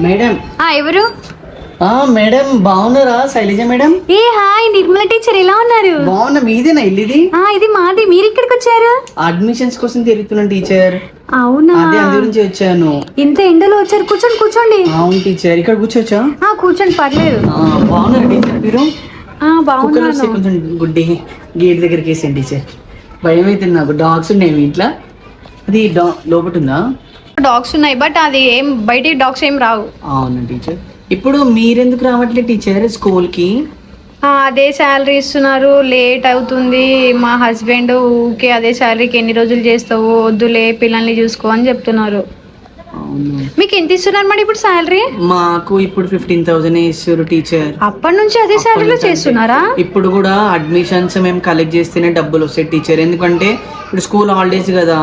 Madam ఎవరు? Madam బాగున్నారా Shailaja madam? ఏ hi Nirmala teacher, ఎలా ఉన్నారు? బాగున్నా. మీదేనా ఇల్లు ఇది? ఇది మాది. మీరు ఇక్కడికి వచ్చారు? అడ్మిషన్స్ కోసం తిరుగుతున్నాను టీచర్. అవునా? అదే అందు గురించి వచ్చాను. ఇంత ఎండలో వచ్చారు? కూర్చోండి కూర్చోండి. అవును టీచర్, ఇక్కడ కూర్చోచ్చా? కూర్చోండి, పర్లేదు. బాగున్నారు టీచర్ మీరు? బాగున్నాను. కొంచెం గుడ్డి గేట్ దగ్గరికి వేసాను టీచర్. భయం అవుతుంది నాకు. డాగ్స్ ఉన్నాయి మీ ఇంట్లో? అది లోపల ఉందా? డాగ్స్ ఉన్నాయి, బట్ అది ఏం బయట డాగ్స్ ఏం రావు. అవును టీచర్. ఇప్పుడు మీరెందుకు రావట్లేదు టీచర్ స్కూల్ కి? అదే శాలరీ ఇస్తున్నారు, లేట్ అవుతుంది. మా హస్బెండ్ ఊకే అదే శాలరీకి ఎన్ని రోజులు చేస్తావు, వద్దులే పిల్లల్ని చూసుకో అని చెప్తున్నారు. మీకు ఎంత ఇస్తున్నారు మరి ఇప్పుడు శాలరీ? మాకు ఇప్పుడు 15,000 ఇస్తారు టీచర్. అప్పటి నుంచి అదే శాలరీలో చేస్తున్నారా? ఇప్పుడు కూడా అడ్మిషన్స్ మేము కలెక్ట్ చేస్తేనే డబ్బులు వస్తాయి టీచర్. ఎందుకంటే ఇప్పుడు స్కూల్ హాలిడేస్ కదా,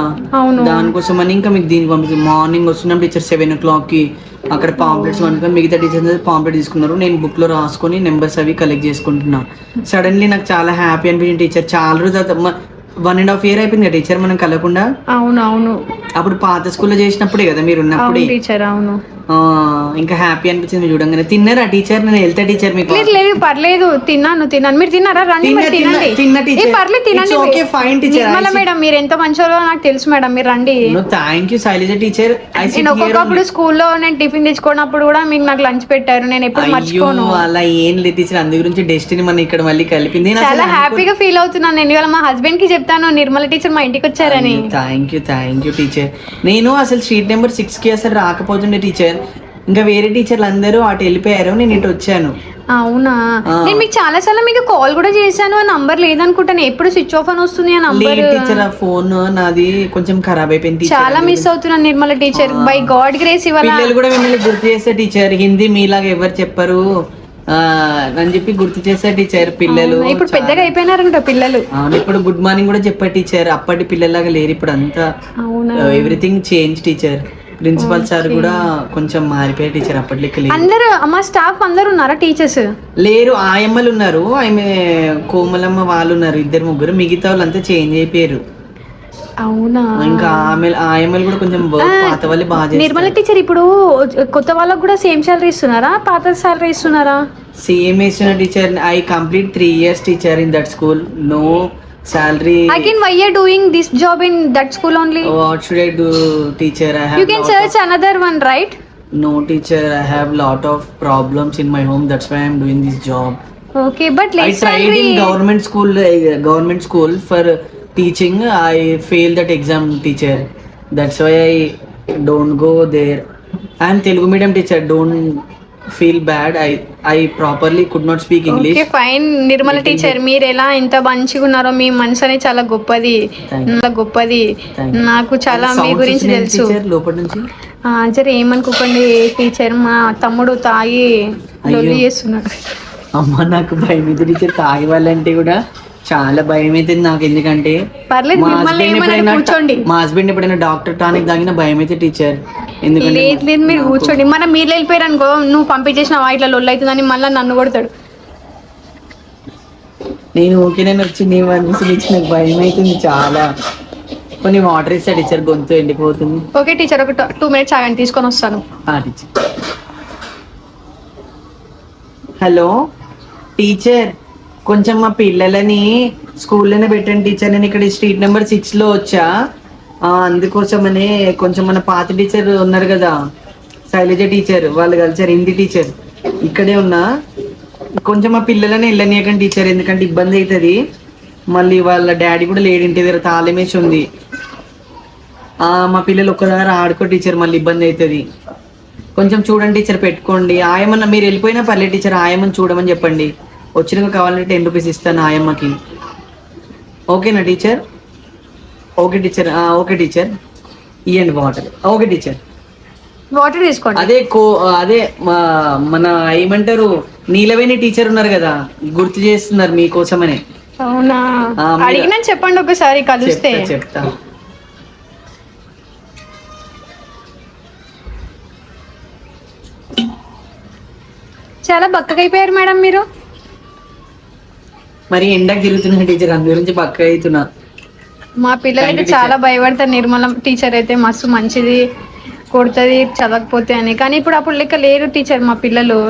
దానికోసం అని ఇంకా మీకు దీనికి పంపిస్తాం. మార్నింగ్ వస్తున్నాం టీచర్ 7 o'clock కి. అక్కడ పాంప్లెట్స్ అనుకుని మిగతా టీచర్స్ పాంప్లెట్ తీసుకున్నారు. నేను బుక్ లో రాసుకొని నెంబర్స్ అవి కలెక్ట్ చేసుకుంటున్నా. సడన్లీ నాకు చాలా హ్యాపీ అనిపించింది టీచర్. చాలా రోజు 1.5 year అయిపోయింది కదా టీచర్ మనం కలవకుండా. అవునవును. అప్పుడు పాత స్కూల్లో చేసినప్పుడే కదా మీరు ఉన్నప్పుడే టీచర్. అవును. ఇంకా హ్యాపీ అనిపించింది చూడంగానే. తిన్నారా టీచర్? నేను వెళ్తా టీచర్. మీకు లేదు పర్లేదు, తిన్నాను. మీరు తిన్నారా? రండి తినండి. పర్లేదు తినండి. నిర్మల మేడం మీరు ఎంత మంచోళ్ళో నాకు తెలుసు మేడం, మీరు రండి. Thank you Shailaja teacher. నేను ఒక్కొక్కప్పుడు స్కూల్లో నేను టిఫిన్ తెచ్చుకున్నప్పుడు కూడా మీకు నాకు లంచ్ పెట్టారు, నేను ఎప్పుడు మర్చిపోను. అలా ఏం లేదు టీచర్, అందు గురించి డెస్టినీ మన ఇక్కడ మళ్ళీ కలిపింది. చాలా హ్యాపీగా ఫీల్ అవుతున్నాను. నేను ఇవాళ మా హస్బెండ్ కి చెప్తాను నిర్మల టీచర్ మా ఇంటికి వచ్చారని. Thank you teacher. నేను అసలు స్ట్రీట్ నెంబర్ 6 కి అసలు రాకపోతుండే టీచర్. ఇంకా వేరే టీచర్లు అందరూ అటు వెళ్ళిపోయారు, నేను ఇటు వచ్చాను. అవునా? నేను మీకు చాలా సార్లు మీకు కాల్ కూడా చేశాను, ఆ నంబర్ లేదనుకుంటాను. ఎప్పుడు స్విచ్ ఆఫ్ అని వస్తుంది ఆ నంబర్. టీచర్ ఆ ఫోన్ నాది కొంచెం ఖరాబ్ అయిపోయింది. చాలా మిస్ అవుతున్నాను Nirmala teacher. By God grace ఇవాళ పిల్లలు కూడా మిమ్మల్ని గుర్తు చేస్తే టీచర్, హిందీ మీలాగా ఎవరు చెప్పరు అని చెప్పి గుర్తు చేసా టీచర్. పిల్లలు ఇప్పుడు పెద్దగా అయిపోయినారంట పిల్లలు. ఇప్పుడు గుడ్ మార్నింగ్ కూడా చెప్పా టీచర్. అప్పటి పిల్లలాగా లేరు ఇప్పుడు, అంతా everything change teacher. Principal sir కూడా కొంచెం మారిపోయారు టీచర్. అప్పట్లెక్క అందరూ మా స్టాఫ్ అందరూ ఉన్నారా? టీచర్స్ లేరు, ఆయమ్మలు ఉన్నారు. ఆమె కోమలమ్మ వాళ్ళు ఉన్నారు, 2-3. మిగతా వాళ్ళంతా చేంజ్ అయిపోయారు. అవునా? ఇంకా ఆయమ్మలు కూడా కొంచెం పాత వాళ్ళు బాగా. నిర్మల టీచర్ ఇప్పుడు కొత్త వాళ్ళకు కూడా సేమ్ సాలరీ ఇస్తున్నారా, పాత సాలరీ ఇస్తున్నారా? సేమ్ ఇస్తున్న teacher. I complete 3 years teacher in that school. No salary. Again, why you're doing this job in that school only? What should I do teacher? I have you can search another one, right? No teacher, I have lot of problems in my home, that's why I'm doing this job. Okay, but I tried in government school for teaching. I failed that exam teacher, that's why I don't go there. I'm Telugu medium teacher, don't feel bad. I properly could not speak English. Okay fine Nirmala teacher, మీరు ఎలా ఎంత మంచిగా ఉన్నారో, మీ మనసు అనేది చాలా గొప్పది. నాకు చాలా మీ గురించి తెలుసు. లోపల నుంచి సరే ఏమనుకోకండి టీచర్, మా తమ్ముడు తాగి లొల్లి చేస్తున్నాడు. అమ్మ నాకు భయం అవుతుంది టీచర్, తాగే వాళ్ళంటే కూడా చాలా భయం అవుతుంది నాకు. ఎందుకంటే మా హస్బెండ్ ఎప్పుడైనా డాక్టర్ టానిక్ తాగిన భయం అయితే టీచర్. లేదు మీరు కూర్చోండి. మనం మీరు వెళ్ళిపోయారు అనుకో, నువ్వు పంపించేసిన ఇట్లా లొల్లు అవుతుందని మళ్ళీ నన్ను కొడతాడు. నేను ఓకేనే వచ్చి నీ మనసు నాకు భయం అవుతుంది చాలా. కొన్ని వాటర్ ఇస్తా టీచర్, గొంతు ఎండిపోతుంది. ఓకే టీచర్, ఒక 2 minutes ఆగండి, తీసుకొని వస్తాను. హలో టీచర్, కొంచెం మా పిల్లలని స్కూల్లోనే పెట్టండి టీచర్. నేను ఇక్కడ స్ట్రీట్ నెంబర్ 6 లో వచ్చా, అందుకోసమనే. కొంచెం మన పాత టీచర్ ఉన్నారు కదా శైలజ టీచర్, వాళ్ళు కలిసారు, హిందీ టీచర్. ఇక్కడే ఉన్నా, కొంచెం మా పిల్లలని వెళ్ళనీయకండి టీచర్, ఎందుకంటే ఇబ్బంది అవుతుంది. మళ్ళీ వాళ్ళ డాడీ కూడా లేడు, ఇంటి దగ్గర తాళమేసి ఉంది. మా పిల్లలు ఒక్కదారు ఆడుకో టీచర్, మళ్ళీ ఇబ్బంది అవుతుంది. కొంచెం చూడండి టీచర్, పెట్టుకోండి. ఆయమన్న మీరు వెళ్ళిపోయినా పర్లేదు టీచర్, ఆయమ్మని చూడమని చెప్పండి. వచ్చినాక కావాలంటే 10 rupees ఇస్తాను ఆయమ్మకి. ఓకేనా teacher? Okay teacher. Okay teacher, ఇవ్వండి వాటర్. ఓకే టీచర్, వాటర్ తీసుకోండి. అదే మన ఏమంటారు, నీలవేణి టీచర్ ఉన్నారు కదా, గుర్తు చేస్తున్నారు మీకోసమనే. అవునా? అడిగినా చెప్పండి ఒకసారి కలిస్తే. చెప్తా. చాలా బక్కగా అయిపోయారు మేడం మీరు. మరి ఎండకు తిరుగుతున్నా టీచర్, అందు గురించి బక్క అవుతున్నా. మా పిల్లలు అయితే చాలా భయపడతారు. నిర్మల టీచర్ అయితే మస్తు మంచిది, కొడుతుంది చదవకపోతే అని. కానీ ఇప్పుడు అప్పుడు లెక్క లేరు టీచర్ మా పిల్లలు.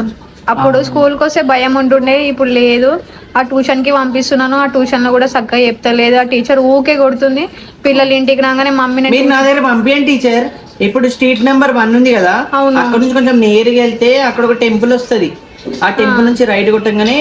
అప్పుడు స్కూల్కి వస్తే భయం ఉంటుండే, ఇప్పుడు లేదు. ఆ ట్యూషన్కి పంపిస్తున్నాను, ఆ ట్యూషన్లో కూడా చక్కగా చెప్తలేదు. ఆ టీచర్ ఊకే కొడుతుంది. పిల్లలు ఇంటికి రాగానే మమ్మీని మీరు నా దగ్గర పంపించండి టీచర్. ఇప్పుడు స్ట్రీట్ నెంబర్ 1 ఉంది కదా, అవును. అక్కడ నుంచి కొంచెం నేరుగా వెళ్తే అక్కడ ఒక టెంపుల్ వస్తది. ఆ టెంపుల్ నుంచి రైట్ కొట్టంగానే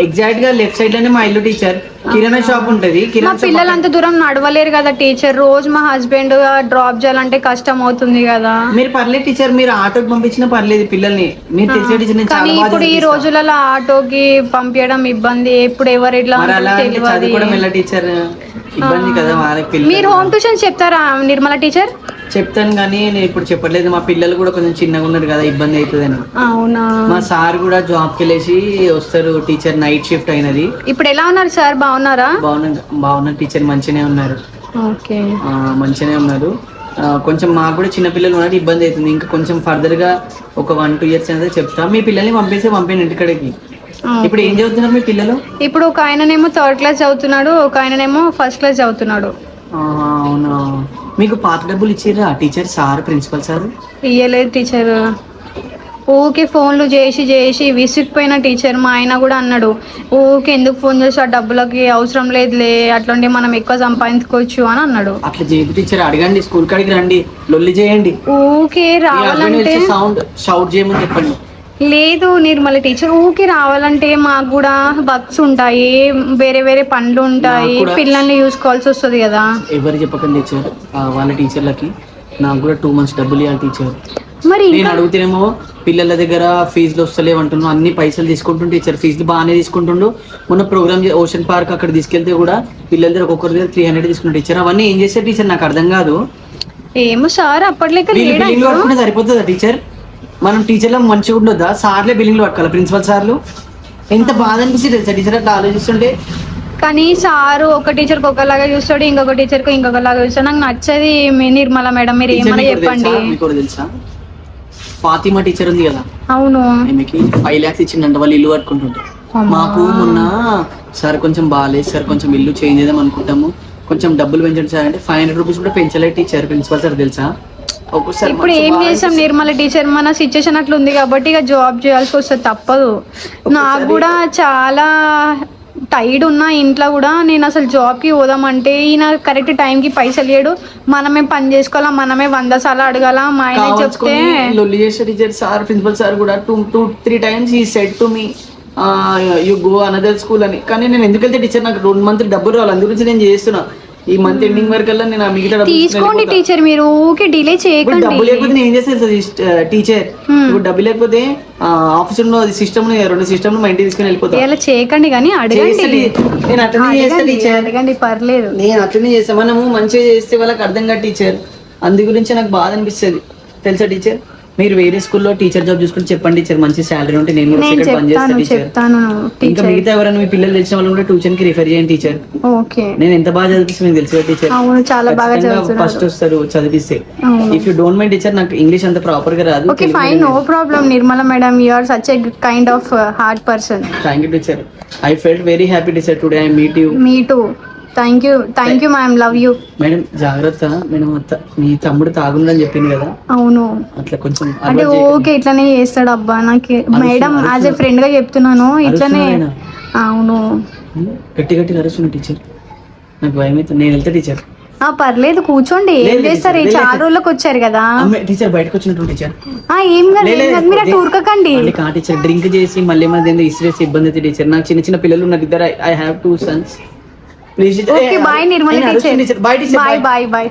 ఎగ్జాక్ట్ గా లెఫ్ట్ సైడ్ లోనే మా ఇల్లు టీచర్. కిరాణా షాప్ ఉంటది. మా పిల్లలు అంత దూరం నడవలేరు కదా టీచర్. రోజు మా హస్బెండ్ డ్రాప్ చేయాలంటే కష్టం అవుతుంది కదా. మీరు పర్లేదు టీచర్, మీరు ఆటోకి పంపించినా పర్లేదు పిల్లల్ని. మీరు తెలిసే టీచర్ నేను కానీ చాలా బాగా ఇప్పుడు ఈ చదివిస్తా. రోజులలో ఆటోకి పంపించడం ఇబ్బంది. ఎప్పుడు ఎవరు ఎట్లా మరి అలా అంటే తెలియదు. చదువుకోవడం ఎలా టీచర్, ఇబ్బంది కదా వాళ్ళకి. పిల్లలు మీరు హోమ్ ట్యూషన్ చెప్తారా నిర్మల టీచర్? చెప్తాను కానీ నేను ఇప్పుడు చెప్పట్లేదు. మా పిల్లలు కూడా కొంచెం చిన్నగా ఉన్నారు కదా, ఇబ్బంది అవుతుందని. అవునా. మా సార్ కూడా జాబ్కి వెళ్ళేసి వస్తారు టీచర్. నైట్ షిఫ్ట్ అయినది. ఇప్పుడు ఎలా ఉన్నారు సార్, బాగున్నారా? బాగున్నారు టీచర్, మంచిగానే ఉన్నారు. ఓకే, మంచిగానే ఉన్నారు. కొంచెం మాకు కూడా చిన్న పిల్లలు ఉన్నారు, ఇబ్బంది అవుతుంది. ఇంకా కొంచెం ఫర్దర్ గా ఒక 1-2 ఇయర్స్ అనేది చెప్తా. మీ పిల్లల్ని పంపించండి ఇంటికడికి. ఇప్పుడు ఏం చదువుతున్నారు మీ పిల్లలు? ఇప్పుడు ఒక ఆయననేమో 3rd క్లాస్ చదువుతున్నాడు, ఒక ఆయననేమో 1st క్లాస్ చదువుతున్నాడు. అవునా. మీకు పాత డబ్బులు ఇచ్చిర్రా టీచర్ సార్, ప్రిన్సిపల్ సార్? ఇయ్యలేదు టీచర్. ఊకే ఫోన్లు చేసి చేసి విసిగిపోయిన టీచర్. మా ఆయన కూడా అన్నాడు, ఊకే ఎందుకు ఫోన్ చేసి ఆ డబ్బులకి అవసరం లేదులే, అట్లాంటి మనం ఎక్కువ సంపాదించుకోవచ్చు అని అన్నాడు. అట్లా చేయదు టీచర్, అడగండి, స్కూల్ కాడికి రండి, లొల్లి చేయండి. ఊకే రావాలంటే సౌండ్ షౌట్ చేయమని చెప్పండి. లేదు నిర్మల టీచర్, ఊకే రావాలంటే మాకు కూడా వర్క్స్ ఉంటాయి, వేరే వేరే పనులు ఉంటాయి, పిల్లల్ని చూసుకోవాల్సి వస్తుంది కదా. ఎవరు చెప్పకండి టీచర్, వాళ్ళ టీచర్లకి నాకు కూడా 2 months డబ్బులు ఇవ్వాలి టీచర్. మరి నేను అడుగుతేనేమో పిల్లల దగ్గర ఫీజులు వస్తలేవు అంటున్నాను. అన్ని పైసలు తీసుకుంటుండు టీచర్, ఫీజులు బాగానే తీసుకుంటుండు. మొన్న ప్రోగ్రామ్ ఓషన్ పార్క్ అక్కడ తీసుకెళ్తే కూడా పిల్లల దగ్గర ఒక్కొక్కరి దగ్గర 300 తీసుకుంటారు టీచర్. అవన్నీ ఏం చేస్తారు టీచర్, నాకు అర్థం కాదు. ఏమో సార్, అప్పట్లేక బిల్లింగ్ పట్టుకుంటే సరిపోతుందా టీచర్? మనం టీచర్లో మంచిగా ఉండొద్దా? సార్లే బిల్లింగ్లు పట్టుకోవాలి, ప్రిన్సిపల్ సార్లు. ఎంత బాధ అనిపిస్తుంది తెలుసా టీచర్ అట్లా ఆలోచిస్తుంటే. కానీ సారు ఒక టీచర్కి ఒకలాగా చూస్తాడు, ఇంకొక టీచర్కి ఇంకొకలాగా చూస్తాడు. నాకు నచ్చది నిర్మల మేడం, మీరు ఏమైనా చెప్పండి. మీకు తెలుసా ఫాతిమా టీచర్ ఉంది కదా, అవును, ఆమెకి 5 lakhs ఇచ్చిందంట వాళ్ళు ఇల్లు కట్టుకుంటుంటే. మాకు మొన్న సార్ కొంచెం బాగాలేదు సార్, కొంచెం ఇల్లు చేంజ్ చేద్దాం అనుకుంటాము, కొంచెం డబ్బులు పెంచండి సార్ అంటే 500 రూపీస్ కూడా పెంచలేదు టీచర్, ప్రిన్సిపల్ సార్ తెలుసా. ఇప్పుడు ఏం చేసాం నిర్మల టీచర్, మన సిచ్యుయేషన్ అట్లా ఉంది కాబట్టి ఇక జాబ్ చేయాల్సి వస్తుంది, తప్పదు. నాకు కూడా చాలా టైర్డ్ ఉన్నా ఇంట్లో కూడా. నేను అసలు జాబ్కి పోదామంటే ఈయన కరెక్ట్ టైంకి పైసలు ఇయ్యడు. మనమే పని చేసుకోవాలా, మనమే 100 సార్లు అడగాల. మా ఆయన చెప్తే లొల్లి చేసే టీచర్ సార్, ప్రిన్సిపల్ సార్ కూడా 2-3 times he said to me you go another school అని. కానీ నేను ఎందుకు వెళ్తే టీచర్, నాకు 2 months డబ్బులు రావాలి, అందుగురించి నేను చేస్తున్నా. ఈ మంత్ ఎండింగ్ వరకు నేను మిగతా తీసుకోండి టీచర్, మీరు ఊకే డిలే చేయకండి. డబ్బు లేకపోతే నేను ఏం చేస్తాను టీచర్, ఇప్పుడు డబ్బు లేకపోతే ఆఫీస్ లో సిస్టమ్ 2 సిస్టమ్ మా ఇంటికి తీసుకుని వెళ్ళిపోతాను. ఇలా చేయకండి కానీ అడగండి. నేను అట్లనే చేస్తా టీచర్, అడగండి, పర్లేదు. నేను అట్లనే చేస్తాను. మనము మంచిగా చేస్తే వాళ్ళకి అర్థం కాదు టీచర్, అందు గురించి నాకు బాధ అనిపిస్తుంది తెలుసా టీచర్. మీరు వేరే స్కూల్లో టీచర్ జాబ్ చూసుకుంటే చెప్పండి టీచర్, మంచి శాలరీ ఉంటే నేను కూడా పని చేస్తాను టీచర్. ఇంకా మిగతా ఎవరైనా మీ పిల్లలు తెలిసిన వాళ్ళు కూడా ట్యూషన్ కి రిఫర్ చేయండి టీచర్. ఓకే, నేను ఎంత బాగా చదివిస్తాను మీకు తెలుసు టీచర్. అవును, చాలా బాగా చదువుతున్నారు. ఫస్ట్ వస్తారు చదివిస్తే. If you don't mind teacher, నాకు ఇంగ్లీష్ అంత ప్రాపర్ గా రాదు. Okay fine, no problem Nirmala madam, you are such a kind of hard person. Thank you teacher, I felt very happy teacher today I meet you. Me too. Thank you ma'am, love you. Madam జాగ్రత్త, madam మీ తమ్ముడు తాగుందని చెప్పింది కదా. అవును, అట్లా కొంచెం అంటే ఓకే ఇట్లానే చేస్తాడు అబ్బా. నాకు మేడం యాజ్ ఎ ఫ్రెండ్ గా చెప్తున్నాను, ఇట్లానే. అవును, గట్టి గట్టిగా అరుస్తున్నా టీచర్, నాకు భయం అవుతుంది. నేను వెళ్తా టీచర్. పర్లేదు కూర్చోండి, ఏం చేస్తారు, చాలా రోజులకు వచ్చారు కదా. టీచర్ బయటకు వచ్చినట్టు టీచర్. ఏం కాదు, మీరు అటు ఊరకండి. టీచర్ డ్రింక్ చేసి మళ్ళీ ఏమైనా ఇసిరేసి ఇబ్బంది అయితే టీచర్. నాకు చిన్న చిన్న పిల్లలు ఉన్నారు, ఇద్దరు. I have 2 sons. Okay bye Nirmala teacher, bye bye bye.